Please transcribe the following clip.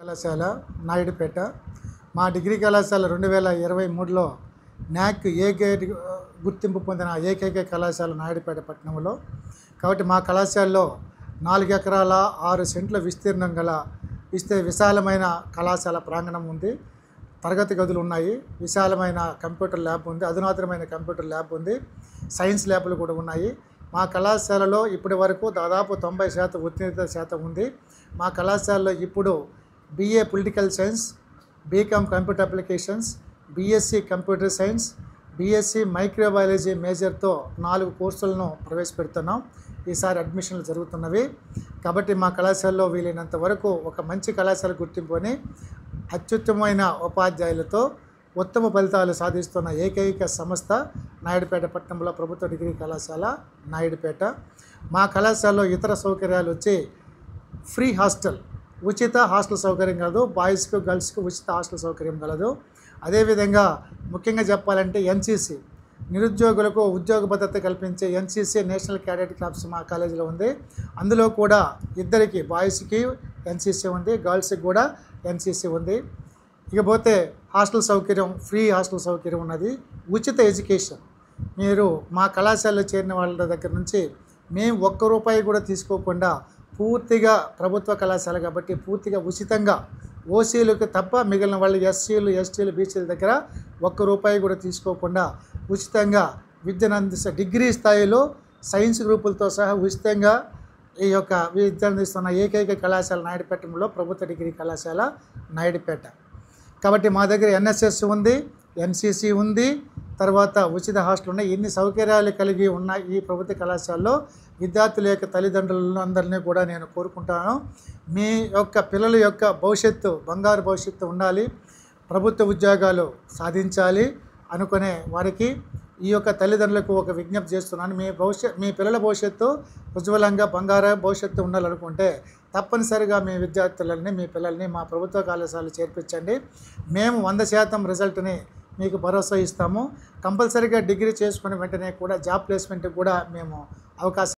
కళాశాల నాయుడుపేట. మా డిగ్రీ కళాశాల 2023లో న్యాక్ ఏ గ్రేడ్ గుర్తింపు పొందిన ఏకైక కళాశాల నాయుడుపేట పట్టణంలో. కాబట్టి మా కళాశాలలో 4 ఎకరాల 6 సెంట్ల విస్తీర్ణం గల విశాలమైన కళాశాల ప్రాంగణం ఉంది. తరగతి గదులు ఉన్నాయి, విశాలమైన కంప్యూటర్ ల్యాబ్ ఉంది, అధునాతనమైన కంప్యూటర్ ల్యాబ్ ఉంది, సైన్స్ ల్యాబ్లు కూడా ఉన్నాయి. మా కళాశాలలో ఇప్పటి వరకు దాదాపు 90% ఉత్తీర్ణత శాతం ఉంది. మా కళాశాలలో ఇప్పుడు BA political science, BCom computer applications, BSc computer science, BSc microbiology మేజర్తో 4 కోర్సులను ప్రవేశపెడుతున్నాం. ఈసారి అడ్మిషన్లు జరుగుతున్నవి. కాబట్టి మా కళాశాలలో వీలైనంత వరకు ఒక మంచి కళాశాల గుర్తింపుని అత్యుత్తమమైన ఉపాధ్యాయులతో ఉత్తమ ఫలితాలు సాధిస్తున్న ఏకైక సంస్థ నాయుడుపేట పట్టణంలో ప్రభుత్వ డిగ్రీ కళాశాల నాయుడుపేట. మా కళాశాలలో ఇతర సౌకర్యాలు వచ్చి ఫ్రీ హాస్టల్, ఉచిత హాస్టల్ సౌకర్యం కలదు. బాయ్స్కు గర్ల్స్కు ఉచిత హాస్టల్ సౌకర్యం కలదు. అదేవిధంగా ముఖ్యంగా చెప్పాలంటే NCC, నిరుద్యోగులకు ఉద్యోగ భద్రత కల్పించే NCC నేషనల్ క్యాడెట్ క్లబ్స్ మా కాలేజీలో ఉంది. అందులో కూడా ఇద్దరికి, బాయ్స్కి NCC ఉంది, గర్ల్స్కి కూడా NCC ఉంది. ఇకపోతే హాస్టల్ సౌకర్యం, ఫ్రీ హాస్టల్ సౌకర్యం ఉన్నది. ఉచిత ఎడ్యుకేషన్, మీరు మా కళాశాలలో చేరిన వాళ్ళ దగ్గర నుంచి మేము ₹1 కూడా తీసుకోకుండా పూర్తిగా ప్రభుత్వ కళాశాల కాబట్టి పూర్తిగా ఉచితంగా, ఓసీలకు తప్ప మిగిలిన వాళ్ళు SCలు, STలు, BCల దగ్గర ₹1 కూడా తీసుకోకుండా ఉచితంగా విద్యను అందిస్తే డిగ్రీ స్థాయిలో సైన్స్ గ్రూపులతో సహా ఉచితంగా ఈ యొక్క విద్యను అందిస్తున్న ఏకైక కళాశాల నాయుడుపేటలో ప్రభుత్వ డిగ్రీ కళాశాల నాయుడుపేట. కాబట్టి మా దగ్గర NSS ఉంది, NCC ఉంది, తర్వాత ఉచిత హాస్టల్ ఉన్నాయి. ఇన్ని సౌకర్యాలు కలిగి ఉన్న ఈ ప్రభుత్వ కళాశాలలో విద్యార్థుల యొక్క తల్లిదండ్రులను అందరినీ కూడా నేను కోరుకుంటాను. మీ యొక్క పిల్లల యొక్క భవిష్యత్తు, బంగారు భవిష్యత్తు ఉండాలి, ప్రభుత్వ ఉద్యోగాలు సాధించాలి అనుకునే వారికి ఈ యొక్క తల్లిదండ్రులకు ఒక విజ్ఞప్తి చేస్తున్నాను. మీ పిల్లల భవిష్యత్తు ఉజ్వలంగా బంగారు భవిష్యత్తు ఉండాలనుకుంటే తప్పనిసరిగా మీ విద్యార్థులని, మీ పిల్లల్ని మా ప్రభుత్వ కళాశాలలో చేర్పించండి. మేము 100% రిజల్ట్ని మీకు భరోసా ఇస్తాము. కంపల్సరీగా డిగ్రీ చేసుకుని వెంటనే కూడా జాబ్ ప్లేస్మెంట్కి కూడా మేము అవకాశం